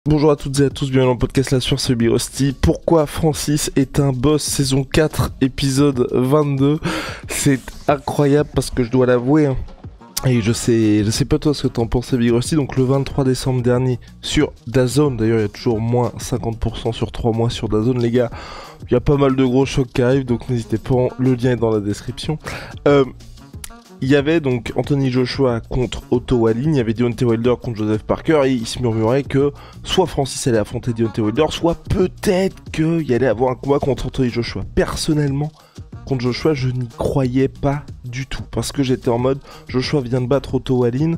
Bonjour à toutes et à tous, bienvenue dans le podcast La Source, c'est Birosti. Pourquoi Francis est un boss, saison 4, épisode 22. C'est incroyable parce que je dois l'avouer, hein. Et je sais pas toi ce que t'en penses, Birosti. Donc le 23 décembre dernier sur DAZN, d'ailleurs il y a toujours moins 50% sur 3 mois sur DAZN les gars. Il y a pas mal de gros chocs qui arrivent, donc n'hésitez pas, le lien est dans la description. Il y avait donc Anthony Joshua contre Otto Wallin, il y avait Deontay Wilder contre Joseph Parker, et il se murmurait que soit Francis allait affronter Deontay Wilder, soit peut-être qu'il allait avoir un combat contre Anthony Joshua. Personnellement, contre Joshua, je n'y croyais pas du tout, parce que j'étais en mode, Joshua vient de battre Otto Wallin,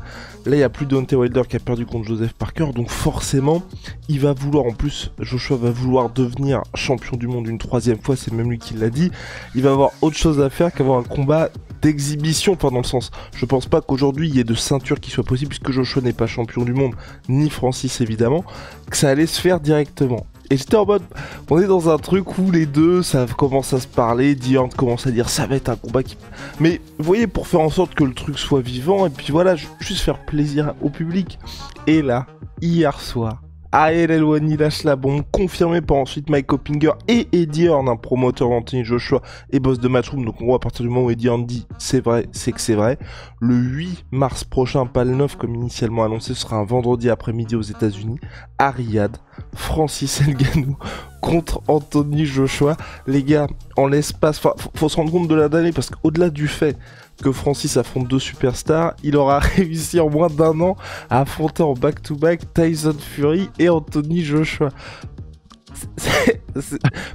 là il n'y a plus Deontay Wilder qui a perdu contre Joseph Parker, donc forcément, il va vouloir, en plus, Joshua va vouloir devenir champion du monde une troisième fois, c'est même lui qui l'a dit, il va avoir autre chose à faire qu'avoir un combat d'exhibition, enfin dans le sens, je pense pas qu'aujourd'hui il y ait de ceinture qui soit possible, puisque Joshua n'est pas champion du monde, ni Francis évidemment, que ça allait se faire directement. Et j'étais en mode, on est dans un truc où les deux, ça commence à se parler, Dion commence à dire ça va être un combat qui... Mais vous voyez, pour faire en sorte que le truc soit vivant, et puis voilà, juste faire plaisir au public. Et là, hier soir, Ariel Helwani lâche la bombe, confirmé par ensuite Mike Oppinger et Eddie Hearn, un promoteur d'Anthony Joshua et boss de Matchroom. Donc on voit à partir du moment où Eddie Hearn dit c'est vrai, c'est que c'est vrai. Le 8 mars prochain, pas le 9 comme initialement annoncé, ce sera un vendredi après-midi aux États-Unis, à Riyad. Francis Ngannou contre Anthony Joshua. Les gars, en l'espace, faut se rendre compte de la donnée parce qu'au-delà du fait que Francis affronte deux superstars, il aura réussi en moins d'un an à affronter en back-to-back Tyson Fury et Anthony Joshua.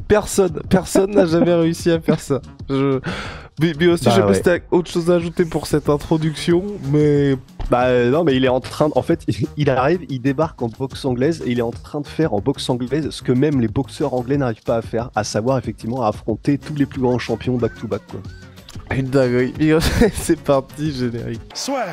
Personne n'a jamais réussi à faire ça. Mais aussi, je sais pas si t'as autre chose à ajouter pour cette introduction, mais... non, mais il est en train en fait, il arrive, il débarque en boxe anglaise et il est en train de faire en boxe anglaise ce que même les boxeurs anglais n'arrivent pas à faire, à savoir effectivement affronter tous les plus grands champions back-to-back, quoi. Une dinguerie. C'est parti, générique. Soit.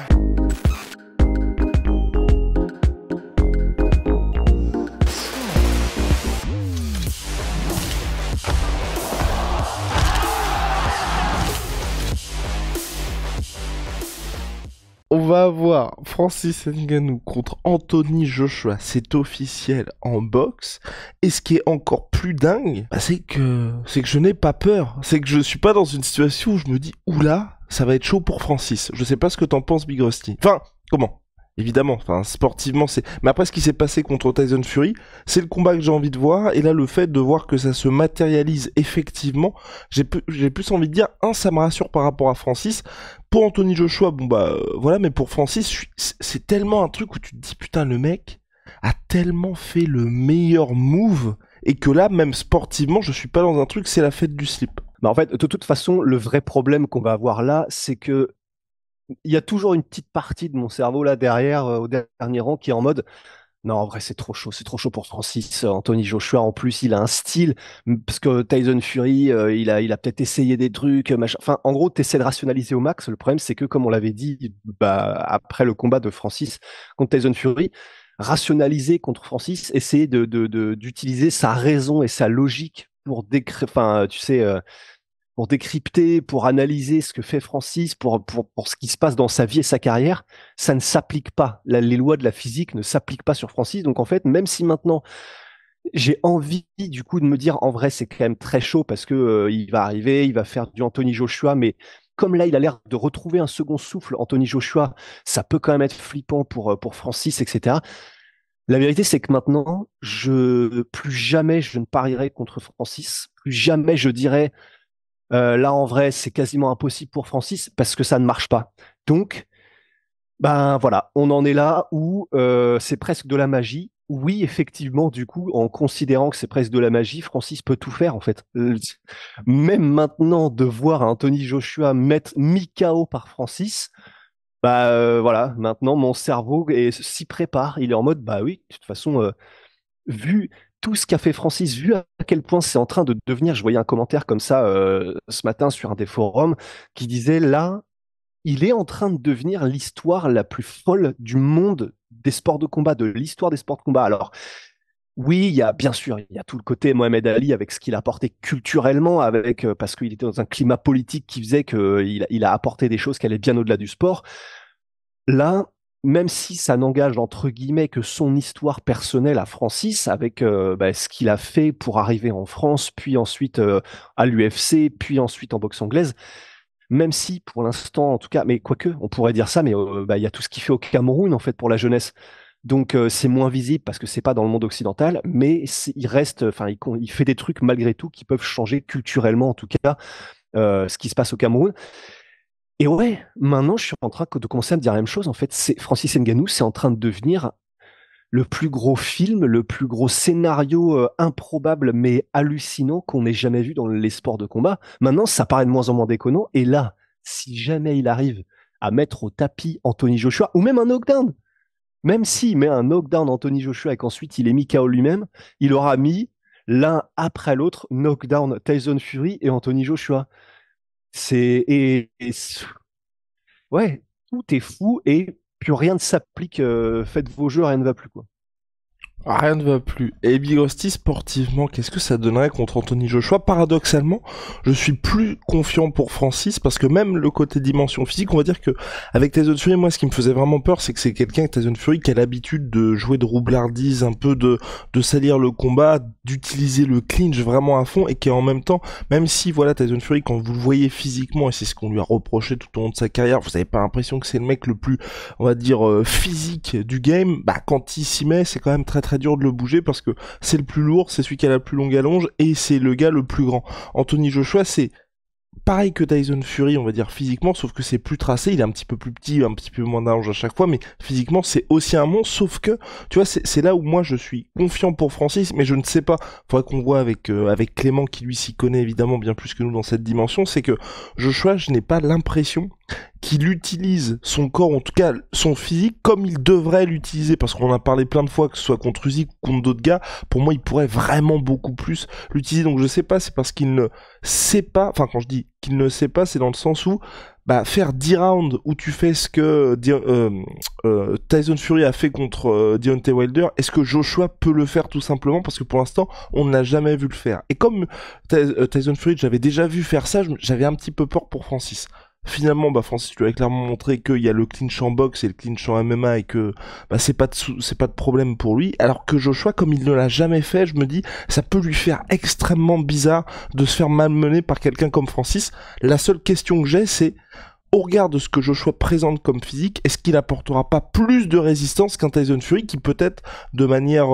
On va avoir Francis Ngannou contre Anthony Joshua, c'est officiel en boxe. Et ce qui est encore plus dingue, c'est que je n'ai pas peur. C'est que je suis pas dans une situation où je me dis oula, ça va être chaud pour Francis. Je sais pas ce que t'en penses, Big Rusty. Enfin, comment? Évidemment, enfin sportivement c'est... Mais après ce qui s'est passé contre Tyson Fury, c'est le combat que j'ai envie de voir, et là le fait de voir que ça se matérialise effectivement, j'ai plus envie de dire, ça me rassure par rapport à Francis. Pour Anthony Joshua, bon bah voilà, mais pour Francis, c'est tellement un truc où tu te dis putain le mec a tellement fait le meilleur move, et que là même sportivement je suis pas dans un truc, c'est la fête du slip. Bah en fait, de toute façon, le vrai problème qu'on va avoir là, c'est que il y a toujours une petite partie de mon cerveau là derrière, au dernier rang, qui est en mode non, en vrai, c'est trop chaud pour Francis. Anthony Joshua, en plus, il a un style, parce que Tyson Fury, il a peut-être essayé des trucs, machin. Enfin, en gros, t'essaies de rationaliser au max. Le problème, c'est que, comme on l'avait dit, bah, après le combat de Francis contre Tyson Fury, rationaliser contre Francis, essayer d'utiliser sa raison et sa logique pour décrire, enfin, tu sais, pour décrypter, pour analyser ce que fait Francis, pour ce qui se passe dans sa vie et sa carrière, ça ne s'applique pas. Les lois de la physique ne s'appliquent pas sur Francis. Donc en fait, même si maintenant j'ai envie du coup de me dire en vrai c'est quand même très chaud parce que il va arriver, il va faire du Anthony Joshua, mais comme là il a l'air de retrouver un second souffle, Anthony Joshua, ça peut quand même être flippant pour Francis, etc. La vérité, c'est que maintenant, plus jamais je ne parierai contre Francis, plus jamais je dirais là, en vrai, c'est quasiment impossible pour Francis parce que ça ne marche pas. Donc, ben voilà, on en est là où c'est presque de la magie. Oui, effectivement, du coup, en considérant que c'est presque de la magie, Francis peut tout faire en fait. Même maintenant, de voir Anthony Joshua mettre mis KO par Francis, bah voilà, maintenant mon cerveau s'y prépare. Il est en mode, bah oui, de toute façon, vu tout ce qu'a fait Francis, vu à quel point c'est en train de devenir, je voyais un commentaire comme ça ce matin sur un des forums qui disait là, il est en train de devenir l'histoire la plus folle du monde des sports de combat, de l'histoire des sports de combat. Alors, oui, il y a bien sûr, il y a tout le côté Mohamed Ali avec ce qu'il a apporté culturellement, avec parce qu'il était dans un climat politique qui faisait qu'il il a apporté des choses qui allaient bien au-delà du sport. Là, même si ça n'engage entre guillemets que son histoire personnelle à Francis, avec ce qu'il a fait pour arriver en France, puis ensuite à l'UFC, puis ensuite en boxe anglaise, même si pour l'instant, en tout cas, mais quoique, on pourrait dire ça, mais il y a tout ce qu'il fait au Cameroun en fait pour la jeunesse. Donc c'est moins visible parce que c'est pas dans le monde occidental, mais il reste, enfin il fait des trucs malgré tout qui peuvent changer culturellement en tout cas ce qui se passe au Cameroun. Et ouais, maintenant je suis en train de commencer à me dire la même chose. En fait, c'est Francis Ngannou, c'est en train de devenir le plus gros film, le plus gros scénario improbable mais hallucinant qu'on ait jamais vu dans les sports de combat. Maintenant, ça paraît de moins en moins déconnant. Et là, si jamais il arrive à mettre au tapis Anthony Joshua ou même un knockdown, même s'il met un knockdown Anthony Joshua et qu'ensuite il est mis KO lui-même, il aura mis l'un après l'autre knockdown Tyson Fury et Anthony Joshua. Ouais, tout est fou et plus rien ne s'applique. Faites vos jeux, rien ne va plus quoi. Rien ne va plus. Et Big Rusty, sportivement, qu'est-ce que ça donnerait contre Anthony Joshua? Paradoxalement, je suis plus confiant pour Francis parce que même le côté dimension physique, on va dire que avec Tyson Fury, moi, ce qui me faisait vraiment peur, c'est que c'est quelqu'un, Tyson Fury, qui a l'habitude de jouer de roublardise, un peu de salir le combat, d'utiliser le clinch vraiment à fond et qui en même temps, même si, voilà, Tyson Fury, quand vous le voyez physiquement, et c'est ce qu'on lui a reproché tout au long de sa carrière, vous avez pas l'impression que c'est le mec le plus, on va dire, physique du game, bah, quand il s'y met, c'est quand même très très dur de le bouger parce que c'est le plus lourd, c'est celui qui a la plus longue allonge et c'est le gars le plus grand. Anthony Joshua, c'est pareil que Tyson Fury, on va dire physiquement, sauf que c'est plus tracé, il est un petit peu plus petit, un petit peu moins d'allonge à chaque fois, mais physiquement c'est aussi un monstre, sauf que, tu vois, c'est là où moi je suis confiant pour Francis, mais je ne sais pas, faudrait qu'on voit avec Clément qui lui s'y connaît évidemment bien plus que nous dans cette dimension, c'est que Joshua, je n'ai pas l'impression qu'il utilise son corps, en tout cas son physique, comme il devrait l'utiliser, parce qu'on en a parlé plein de fois, que ce soit contre Usyk ou contre d'autres gars, pour moi il pourrait vraiment beaucoup plus l'utiliser, donc je sais pas, c'est parce qu'il ne sait pas, enfin quand je dis qu'il ne sait pas, c'est dans le sens où bah, faire 10 rounds où tu fais ce que Tyson Fury a fait contre Deontay Wilder, est-ce que Joshua peut le faire tout simplement? Parce que pour l'instant, on ne l'a jamais vu le faire. Et comme Tyson Fury, j'avais déjà vu faire ça, j'avais un petit peu peur pour Francis. Finalement, bah Francis lui a clairement montré qu'il y a le clinch en boxe et le clinch en MMA et que bah c'est pas de problème pour lui. Alors que Joshua, comme il ne l'a jamais fait, je me dis ça peut lui faire extrêmement bizarre de se faire malmener par quelqu'un comme Francis. La seule question que j'ai, c'est au regard de ce que Joshua présente comme physique, est-ce qu'il apportera pas plus de résistance qu'un Tyson Fury qui peut-être de manière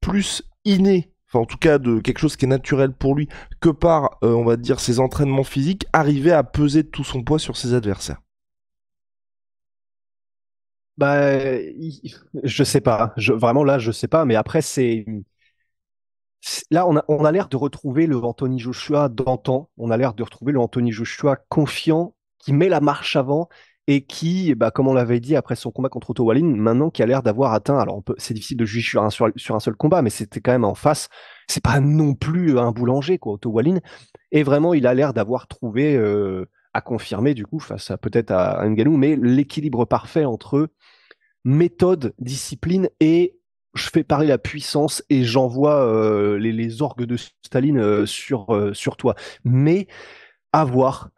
plus innée, enfin en tout cas de quelque chose qui est naturel pour lui, que par, on va dire, ses entraînements physiques, arriver à peser tout son poids sur ses adversaires? Bah, je sais pas. Vraiment là, je sais pas. Mais après, là, on a l'air de retrouver le Anthony Joshua d'antan. On a l'air de retrouver le Anthony Joshua confiant, qui met la marche avant et qui, bah, comme on l'avait dit après son combat contre Otto Wallin, maintenant qui a l'air d'avoir atteint. Alors, c'est difficile de juger sur un seul combat, mais c'était quand même en face. C'est pas non plus un boulanger, quoi, Otto Wallin. Et vraiment, il a l'air d'avoir trouvé, à confirmer, du coup, face à peut-être à Ngannou, mais l'équilibre parfait entre méthode, discipline et je fais parler la puissance et j'envoie les orgues de Staline sur toi. Mais à voir.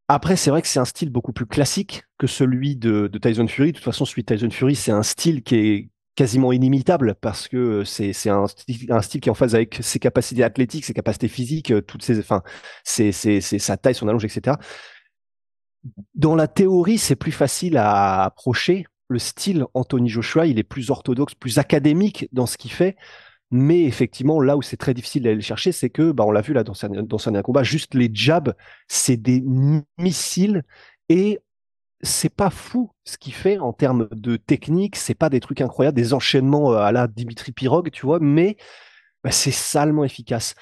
Après, c'est vrai que c'est un style beaucoup plus classique que celui de Tyson Fury. De toute façon, celui de Tyson Fury, c'est un style qui est quasiment inimitable parce que c'est un style qui est en phase avec ses capacités athlétiques, ses capacités physiques, enfin, sa taille, son allonge, etc. Dans la théorie, c'est plus facile à approcher. Le style Anthony Joshua, il est plus orthodoxe, plus académique dans ce qu'il fait. Mais effectivement, là où c'est très difficile d'aller le chercher, c'est que, bah, on l'a vu là dans son dernier combat, juste les jabs, c'est des missiles et c'est pas fou ce qu'il fait en termes de technique. C'est pas des trucs incroyables, des enchaînements à la Dimitri Pirog, tu vois, mais bah, c'est salement efficace.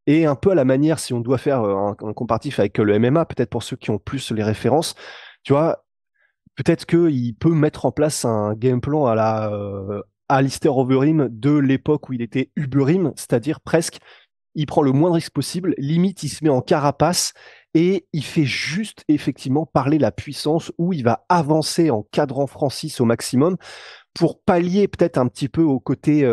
Et un peu à la manière, si on doit faire un comparatif avec le MMA, peut-être pour ceux qui ont plus les références, tu vois, peut-être qu'il peut mettre en place un game plan à la Alistair Overeem de l'époque où il était Uberim, c'est-à-dire presque, il prend le moins de risques possible, limite il se met en carapace et il fait juste effectivement parler la puissance où il va avancer en cadrant Francis au maximum pour pallier peut-être un petit peu au côté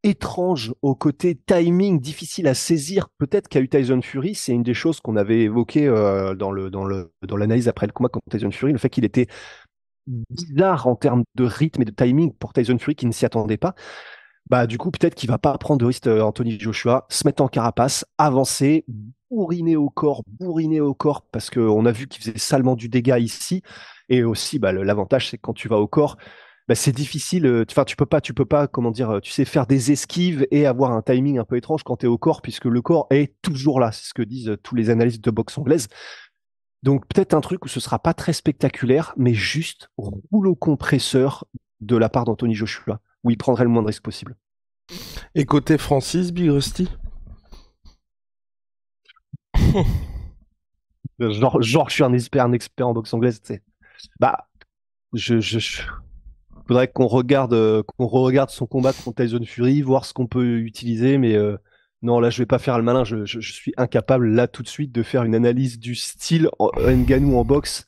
étrange, au côté timing difficile à saisir, peut-être qu'a eu Tyson Fury. C'est une des choses qu'on avait évoqué dans l'analyse après le combat contre Tyson Fury, le fait qu'il était bizarre en termes de rythme et de timing pour Tyson Fury qui ne s'y attendait pas. Bah, du coup, peut-être qu'il va pas prendre de risque, Anthony Joshua, se mettre en carapace, avancer, bourriner au corps, parce qu'on a vu qu'il faisait salement du dégât ici. Et aussi, bah, l'avantage, c'est que quand tu vas au corps, bah, c'est difficile. Enfin, tu peux pas, comment dire, tu sais, faire des esquives et avoir un timing un peu étrange quand tu es au corps, puisque le corps est toujours là. C'est ce que disent tous les analystes de boxe anglaise. Donc, peut-être un truc où ce sera pas très spectaculaire, mais juste rouleau compresseur de la part d'Anthony Joshua, où il prendrait le moins de risques possible. Et côté Francis, Big Rusty? Genre, je suis un expert en boxe anglaise, tu sais. Bah, faudrait qu'on regarde son combat contre Tyson Fury, voir ce qu'on peut utiliser, mais non, là, je vais pas faire le malin. Je suis incapable, là, tout de suite, de faire une analyse du style Ngannou en boxe,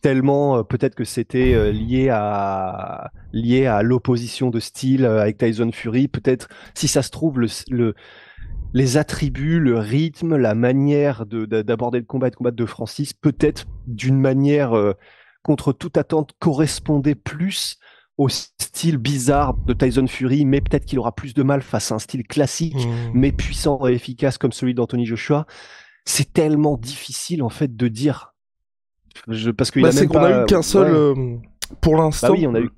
tellement peut-être que c'était lié à l'opposition de style avec Tyson Fury. Peut-être, si ça se trouve, les attributs, le rythme, la manière d'aborder le combat et de combattre de Francis, peut-être d'une manière contre toute attente, correspondait plus au style bizarre de Tyson Fury, mais peut-être qu'il aura plus de mal face à un style classique, mais puissant et efficace comme celui d'Anthony Joshua. C'est tellement difficile en fait de dire. Parce qu'il Bah, a c'est même qu'on a eu pas. qu'un seul, Ouais. pour Bah l'instant. oui, on a eu.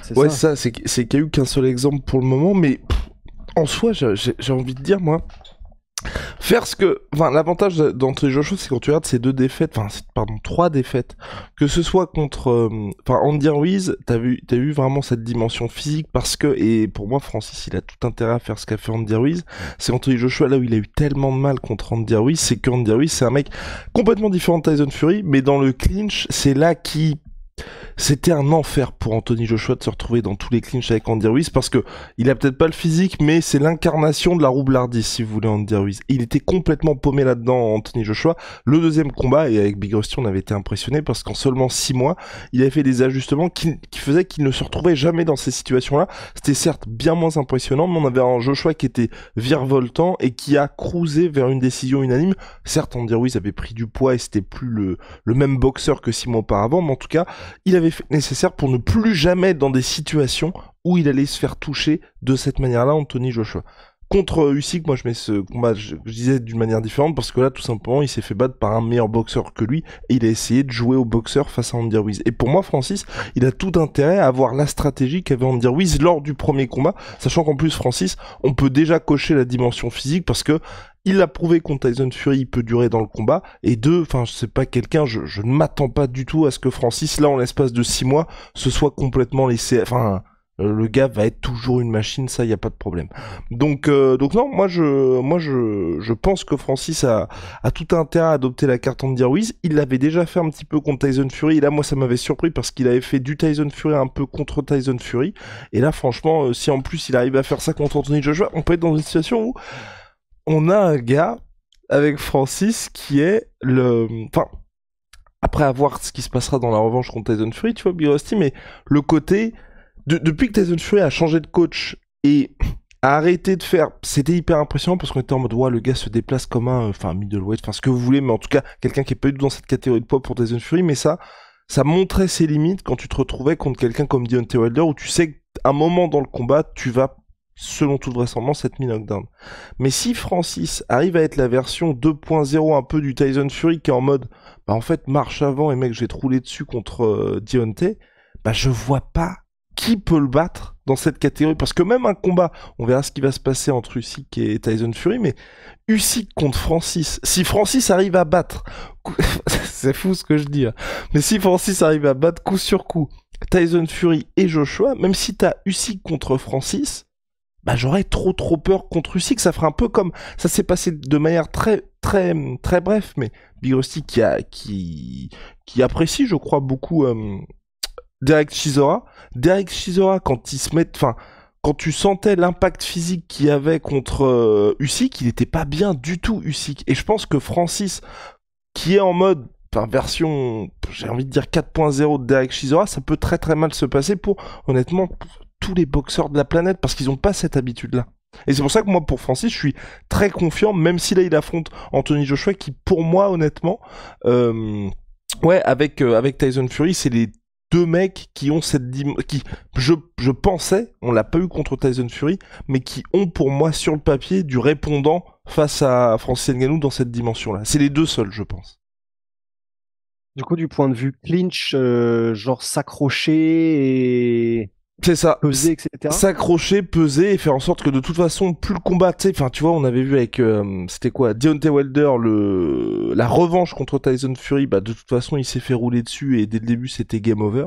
C'est Ouais, ça. c'est qu'il y a eu qu'un seul exemple pour le moment, mais en soi, j'ai envie de dire, moi, faire ce que... Enfin, l'avantage d'Anthony Joshua, c'est quand tu regardes ces deux défaites, enfin, pardon, trois défaites, que ce soit contre... Enfin, Andy Ruiz, t'as vu vraiment cette dimension physique, parce que, et pour moi, Francis, il a tout intérêt à faire ce qu'a fait Andy Ruiz, c'est Anthony Joshua, là où il a eu tellement de mal contre Andy Ruiz, c'est qu'Andy Ruiz, c'est un mec complètement différent de Tyson Fury, mais dans le clinch, c'est là qui... C'était un enfer pour Anthony Joshua de se retrouver dans tous les clinches avec Andy Ruiz parce que il a peut-être pas le physique, mais c'est l'incarnation de la roublardise, si vous voulez, Andy Ruiz. Il était complètement paumé là-dedans, Anthony Joshua. Le deuxième combat, et avec Big Rusty, on avait été impressionné parce qu'en seulement 6 mois, il avait fait des ajustements qui faisaient qu'il ne se retrouvait jamais dans ces situations-là. C'était certes bien moins impressionnant, mais on avait un Joshua qui était virevoltant et qui a cruisé vers une décision unanime. Certes, Andy Ruiz avait pris du poids et c'était plus le même boxeur que 6 mois auparavant, mais en tout cas, il avait fait nécessaire pour ne plus jamais être dans des situations où il allait se faire toucher de cette manière-là, Anthony Joshua. Contre Usyk, moi je mets ce combat, je disais d'une manière différente parce que là tout simplement il s'est fait battre par un meilleur boxeur que lui et il a essayé de jouer au boxeur face à Andy Ruiz. Et pour moi Francis, il a tout intérêt à avoir la stratégie qu'avait Andy Ruiz lors du premier combat, sachant qu'en plus Francis, on peut déjà cocher la dimension physique parce que il l'a prouvé contre Tyson Fury, il peut durer dans le combat. Et deux, enfin, c'est pas quelqu'un, je ne m'attends pas du tout à ce que Francis, là, en l'espace de 6 mois, se soit complètement laissé, enfin, le gars va être toujours une machine, ça, y a pas de problème. Donc non, je pense que Francis a tout intérêt à adopter la carte Andy Ruiz. Il l'avait déjà fait un petit peu contre Tyson Fury. Et là, moi, ça m'avait surpris parce qu'il avait fait du Tyson Fury un peu contre Tyson Fury. Et là, franchement, si en plus il arrive à faire ça contre Anthony Joshua, on peut être dans une situation où on a un gars avec Francis qui est le... Enfin, après avoir ce qui se passera dans la revanche contre Tyson Fury, tu vois, Big Rusty, mais le côté... Depuis que Tyson Fury a changé de coach et a arrêté de faire... C'était hyper impressionnant parce qu'on était en mode, ouais, le gars se déplace comme un... Enfin, middleweight, enfin, ce que vous voulez, mais en tout cas, quelqu'un qui est pas du tout dans cette catégorie de poids pour Tyson Fury, mais ça montrait ses limites quand tu te retrouvais contre quelqu'un comme Deontay Wilder où tu sais qu'à un moment dans le combat, tu vas selon toute vraisemblance, être mis knockdown. Mais si Francis arrive à être la version 2.0 un peu du Tyson Fury qui est en mode, bah en fait, marche avant et mec, je vais te rouler dessus contre Deontay, bah je vois pas qui peut le battre dans cette catégorie. Parce que même un combat, on verra ce qui va se passer entre Usyk et Tyson Fury, mais Usyk contre Francis, si Francis arrive à battre, c'est fou ce que je dis, hein. Mais si Francis arrive à battre coup sur coup Tyson Fury et Joshua, même si t'as Usyk contre Francis, bah j'aurais trop peur contre Usyk. Ça ferait un peu comme ça s'est passé de manière très bref, mais Big Rusty qui apprécie, je crois, beaucoup Derek Chisora. Derek Chisora, quand il se met, enfin, quand tu sentais l'impact physique qu'il y avait contre Usyk, il était pas bien du tout Usyk. Et je pense que Francis, qui est en mode enfin, version, j'ai envie de dire 4.0 de Derek Chisora, ça peut très mal se passer pour, honnêtement, tous les boxeurs de la planète parce qu'ils n'ont pas cette habitude-là. Et c'est pour ça que moi, pour Francis, je suis très confiant, même si là, il affronte Anthony Joshua, qui, pour moi, honnêtement, ouais, avec Tyson Fury, c'est les deux mecs qui ont cette qui je pensais, on l'a pas eu contre Tyson Fury, mais qui ont pour moi sur le papier du répondant face à Francis Ngannou dans cette dimension-là. C'est les deux seuls, je pense. Du coup, du point de vue clinch, genre s'accrocher et C'est ça. peser, etc. S'accrocher, peser et faire en sorte que de toute façon, plus le combat, tu sais, enfin, tu vois, on avait vu avec, c'était quoi, Deontay Wilder, la revanche contre Tyson Fury, bah, de toute façon, il s'est fait rouler dessus et dès le début, c'était game over.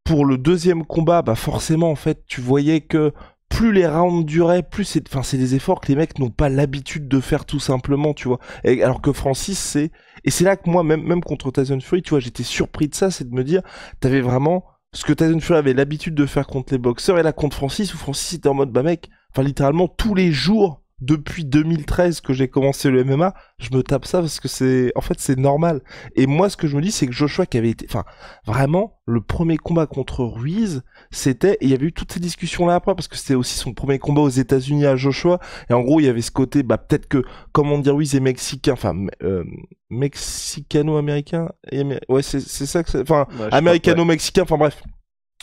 Pour le deuxième combat, bah, forcément, en fait, tu voyais que plus les rounds duraient, plus c'est des efforts que les mecs n'ont pas l'habitude de faire tout simplement, tu vois. Et, alors que Francis, et c'est là que moi, même contre Tyson Fury, tu vois, j'étais surpris de ça, c'est de me dire, t'avais vraiment ce que Tyson Fury avait l'habitude de faire contre les boxeurs, et là contre Francis, où Francis était en mode, bah mec, enfin littéralement tous les jours, depuis 2013 que j'ai commencé le MMA, je me tape ça parce que en fait c'est normal. Et moi ce que je me dis c'est que Joshua qui avait été, enfin vraiment le premier combat contre Ruiz, et il y avait eu toutes ces discussions là après parce que c'était aussi son premier combat aux États-Unis à Joshua, et en gros il y avait ce côté, bah peut-être que comment dire, Ruiz est mexicain, enfin mexicano-américain, ouais c'est ça que enfin Ouais, américano-mexicain, enfin bref.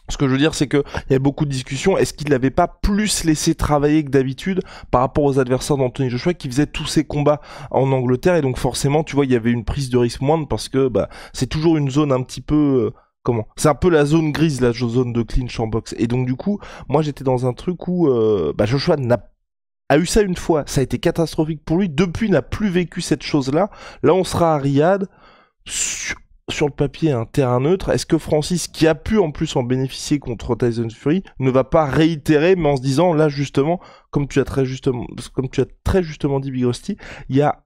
Ce que je veux dire, c'est que il y a beaucoup de discussions. Est-ce qu'il l'avait pas plus laissé travailler que d'habitude par rapport aux adversaires d'Anthony Joshua qui faisaient tous ses combats en Angleterre, et donc forcément, tu vois, il y avait une prise de risque moindre parce que bah c'est toujours une zone un petit peu comment, c'est un peu la zone grise, la zone de clinch en boxe. Et donc du coup, moi j'étais dans un truc où bah, Joshua a eu ça une fois, ça a été catastrophique pour lui. Depuis, il n'a plus vécu cette chose-là. Là, on sera à Riyad. Sur le papier un terrain neutre, est-ce que Francis, qui a pu en plus en bénéficier contre Tyson Fury, ne va pas réitérer, mais en se disant là justement, comme tu as très justement dit Big Rusty, il y a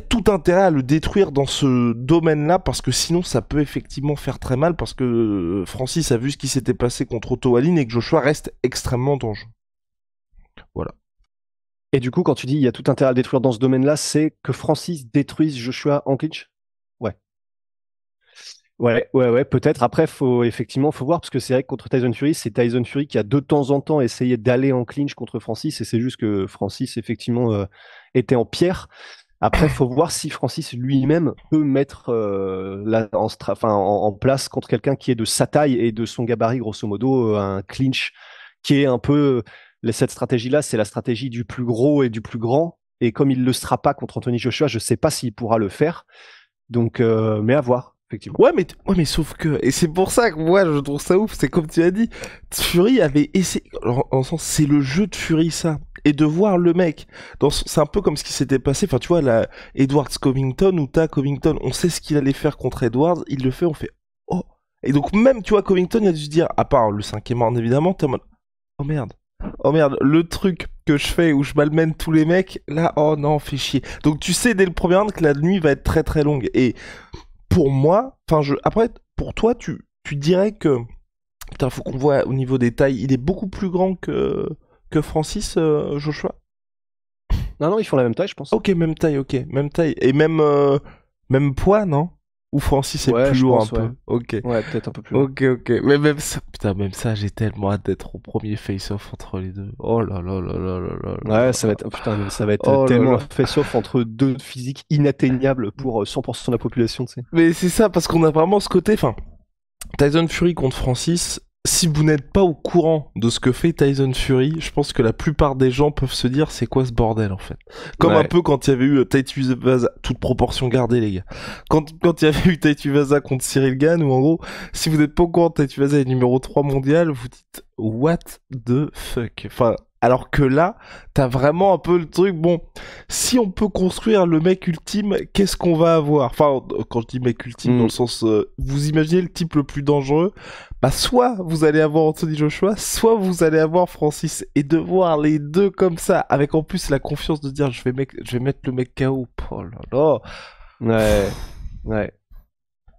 tout intérêt à le détruire dans ce domaine-là, parce que sinon ça peut effectivement faire très mal, parce que Francis a vu ce qui s'était passé contre Otto Wallin et que Joshua reste extrêmement dangereux. Voilà. Et du coup, quand tu dis il y a tout intérêt à le détruire dans ce domaine-là, c'est que Francis détruise Joshua en clinch? Ouais, peut-être. Après, faut voir, parce que c'est vrai que contre Tyson Fury, c'est Tyson Fury qui a de temps en temps essayé d'aller en clinch contre Francis, et c'est juste que Francis, effectivement, était en pierre. Après, faut voir si Francis lui-même peut mettre en place contre quelqu'un qui est de sa taille et de son gabarit, grosso modo, un clinch qui est un peu. Cette stratégie-là, c'est la stratégie du plus gros et du plus grand. Et comme il ne le sera pas contre Anthony Joshua, je ne sais pas s'il pourra le faire. Donc, mais à voir. Effectivement. Ouais, mais sauf que, et c'est pour ça que moi je trouve ça ouf, c'est comme tu as dit, Fury avait essayé, en sens, c'est le jeu de Fury ça, et de voir le mec, c'est un peu comme ce qui s'était passé, enfin tu vois, là, Edwards Covington, ou t'as Covington, on sait ce qu'il allait faire contre Edwards, il le fait, on fait, oh, et donc même, tu vois, Covington, il a dû se dire, à part le cinquième round évidemment, t'es en mode, oh merde, le truc que je fais où je malmène tous les mecs, là, oh non, fait chier. Donc tu sais dès le premier round que la nuit va être très très longue, et pour moi, après, pour toi, tu dirais que, putain, faut qu'on voit au niveau des tailles, il est beaucoup plus grand que Francis, Joshua. Non, ils font la même taille, je pense. Ok, même taille, et même poids, non? Ou Francis est plus lourd pense, un peu. Ok. Ouais, peut-être un peu plus lourd. Ok. Mais même ça, putain, même ça, j'ai tellement hâte d'être au premier face-off entre les deux. Oh là là là là là là. Ouais, ça va être Oh là tellement là. un face-off entre deux physiques inatteignables pour 100% de la population, tu sais. Mais c'est ça, parce qu'on a vraiment ce côté, enfin, Tyson Fury contre Francis, si vous n'êtes pas au courant de ce que fait Tyson Fury, je pense que la plupart des gens peuvent se dire c'est quoi ce bordel en fait. Comme un peu quand il y avait eu Taituvaza, toute proportion gardée les gars. Quand il y avait eu Taituvaza contre Cyril Gane, où en gros, si vous n'êtes pas au courant, Taituvaza est numéro 3 mondial, vous dites what the fuck. Enfin, alors que là, t'as vraiment un peu le truc, bon, si on peut construire le mec ultime, qu'est-ce qu'on va avoir? Enfin, quand je dis mec ultime, dans le sens, vous imaginez le type le plus dangereux, bah soit vous allez avoir Anthony Joshua, soit vous allez avoir Francis. Et de voir les deux comme ça, avec en plus la confiance de dire je vais mettre le mec KO. Oh là là.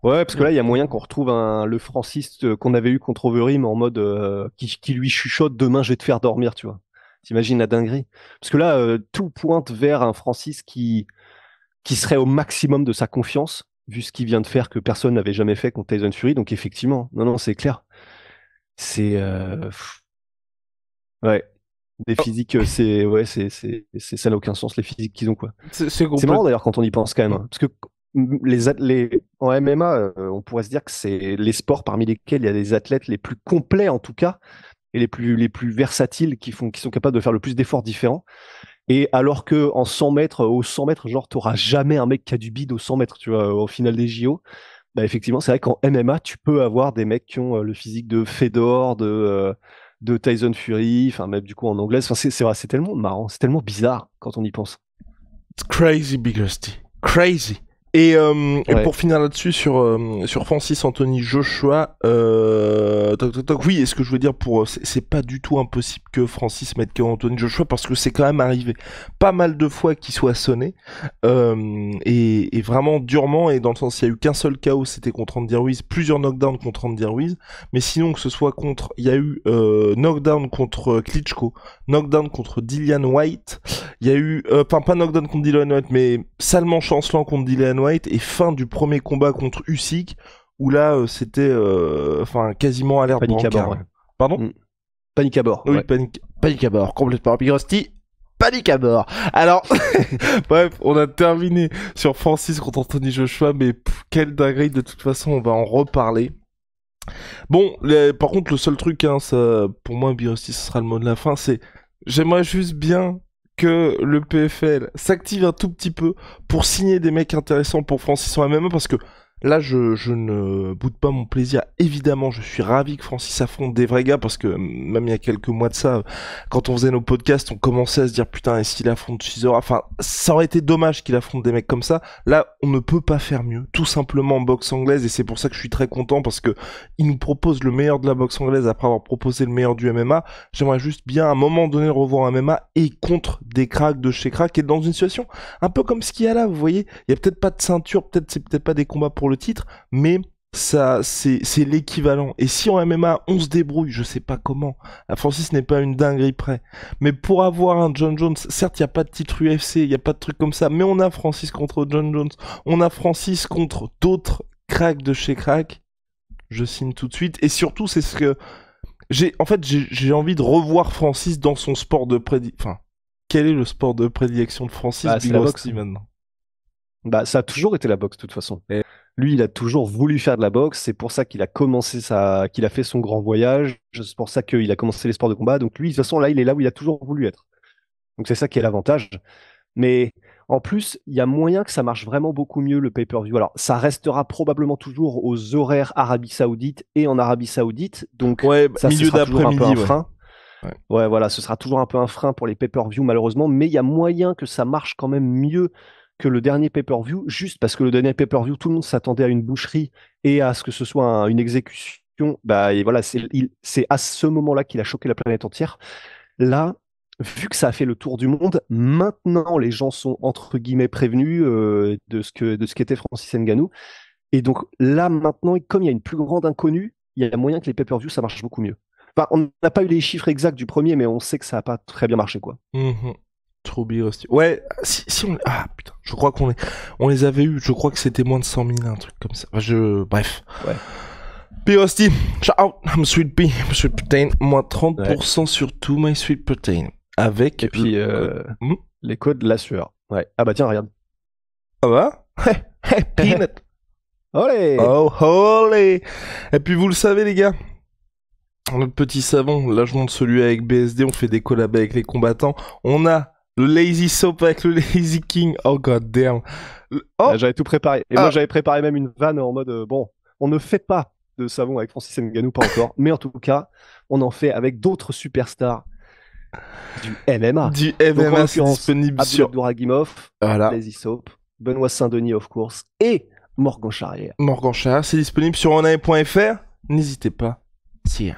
Ouais, parce que là, il y a moyen qu'on retrouve le Francis qu'on avait eu contre Overeem en mode qui lui chuchote demain je vais te faire dormir, tu vois. T'imagines la dinguerie? Parce que là, tout pointe vers un Francis qui serait au maximum de sa confiance, vu ce qu'il vient de faire que personne n'avait jamais fait contre Tyson Fury. Donc effectivement, non, c'est clair. C'est ouais, des physiques, ça n'a aucun sens les physiques qu'ils ont quoi. C'est C'est marrant d'ailleurs quand on y pense quand même, hein, parce que En MMA, on pourrait se dire que c'est les sports parmi lesquels il y a des athlètes les plus complets en tout cas, et les plus versatiles qui sont capables de faire le plus d'efforts différents. Et alors que en 100 mètres, au 100 mètres, genre, t'auras jamais un mec qui a du bide au 100 mètres, tu vois, au final des JO. Bah, effectivement, c'est vrai qu'en MMA, tu peux avoir des mecs qui ont le physique de Fedor, de Tyson Fury, enfin, même du coup en anglaise. Enfin, c'est vrai, c'est tellement marrant, c'est tellement bizarre quand on y pense. It's crazy, Big Rusty. Crazy. Et Ouais. pour finir là-dessus sur Francis Anthony Joshua, toc, toc, toc, oui, et ce que je veux dire c'est pas du tout impossible que Francis mette KO Anthony Joshua parce que c'est quand même arrivé pas mal de fois qu'il soit sonné et vraiment durement et dans le sens il y a eu qu'un seul KO c'était contre Andy Ruiz, plusieurs knockdowns contre Andy Ruiz, mais sinon que ce soit contre, il y a eu knockdown contre Klitschko, knockdown contre Dillian White. Il y a eu, enfin pas knockdown contre Dillian White, mais salement chancelant contre Dillian White et fin du premier combat contre Usyk où là c'était, enfin quasiment alerte Panique à bord, brancard. ouais. Pardon? Mm. Panique à bord, Oui, ouais. panique à bord, complètement. Big Rusty, panique à bord. Alors, bref, on a terminé sur Francis contre Anthony Joshua, mais quelle dinguerie, de toute façon, on va en reparler. Bon, par contre, le seul truc, hein, ça, pour moi, Big Rusty, ce sera le mot de la fin, c'est j'aimerais juste bien que le PFL s'active un tout petit peu pour signer des mecs intéressants pour Francis en MMA parce que là je ne boude pas mon plaisir. Évidemment, je suis ravi que Francis affronte des vrais gars parce que même il y a quelques mois de ça, quand on faisait nos podcasts, on commençait à se dire putain, est-ce qu'il affronte Chisora? Enfin, ça aurait été dommage qu'il affronte des mecs comme ça. Là, on ne peut pas faire mieux, tout simplement en boxe anglaise et c'est pour ça que je suis très content parce que il nous propose le meilleur de la boxe anglaise après avoir proposé le meilleur du MMA. J'aimerais juste bien à un moment donné le revoir en MMA et contre des cracks de chez crack et dans une situation un peu comme ce qu'il y a là, vous voyez. Il y a peut-être pas de ceinture, c'est peut-être pas des combats pour le titre, mais ça c'est l'équivalent. Et si en MMA on se débrouille, je sais pas comment. La Francis n'est pas une dinguerie près, mais pour avoir un John Jones, certes il y a pas de titre UFC, il y a pas de truc comme ça, mais on a Francis contre John Jones, on a Francis contre d'autres cracks de chez crack. Je signe tout de suite. Et surtout, c'est ce que j'ai envie de revoir Francis dans son sport de prédilection. Enfin, quel est le sport de prédilection de Francis Bah, c'est la boxe. Rusty maintenant? Bah, ça a toujours été la boxe, de toute façon. Et lui, il a toujours voulu faire de la boxe. C'est pour ça qu'il a qu'il a fait son grand voyage. C'est pour ça qu'il a commencé les sports de combat. Donc lui, de toute façon, là, il est là où il a toujours voulu être. Donc c'est ça qui est l'avantage. Mais en plus, il y a moyen que ça marche vraiment beaucoup mieux le pay-per-view. Alors, ça restera probablement toujours aux horaires Arabie Saoudite et en Arabie Saoudite. Donc Ouais, ça, ce milieu sera toujours un peu d'après-midi, un ouais. frein. Ouais. Ouais, voilà, ce sera toujours un peu un frein pour les pay-per-view, malheureusement. Mais il y a moyen que ça marche quand même mieux que le dernier pay-per-view, juste parce que le dernier pay-per-view, tout le monde s'attendait à une boucherie et à ce que ce soit une exécution. Bah, et voilà, c'est à ce moment-là qu'il a choqué la planète entière. Là, vu que ça a fait le tour du monde, maintenant les gens sont entre guillemets prévenus de ce qu'était Francis Ngannou. Et donc là, maintenant, comme il y a une plus grande inconnue, il y a moyen que les pay-per-view, ça marche beaucoup mieux. Enfin, on n'a pas eu les chiffres exacts du premier, mais on sait que ça n'a pas très bien marché, quoi. Mhm. Trop Big Rusty. Ouais, si on... Ah putain, je crois on les avait eu, je crois que c'était moins de 100 000, un truc comme ça. Enfin, bref. Ouais. Big Rusty, shout out, I'm Sweet Pea, I'm Sweet Protein, moins 30% sur tout My Sweet Protein. Avec... Et puis, les codes de la sueur. Ouais. Ah bah tiens, regarde. Ah bah? Hey, peanut. Olé! Oh, holy. Et puis vous le savez les gars, notre petit savon, là je montre celui avec BSD, on fait des collabs avec les combattants. On a le Lazy Soap avec le Lazy King. Oh god damn. Oh, J'avais tout préparé. Et moi, j'avais préparé même une vanne en mode, bon, on ne fait pas de savon avec Francis Ngannou, pas encore. Mais en tout cas, on en fait avec d'autres superstars du MMA. du Donc, en MMA, c'est l'occurrence, disponible Abdul sur... Abdouragimov, Voilà, Lazy Soap, Benoît Saint-Denis, of course, et Morgan Charrière. Morgan Charrière, c'est disponible sur onae.fr. N'hésitez pas. Si.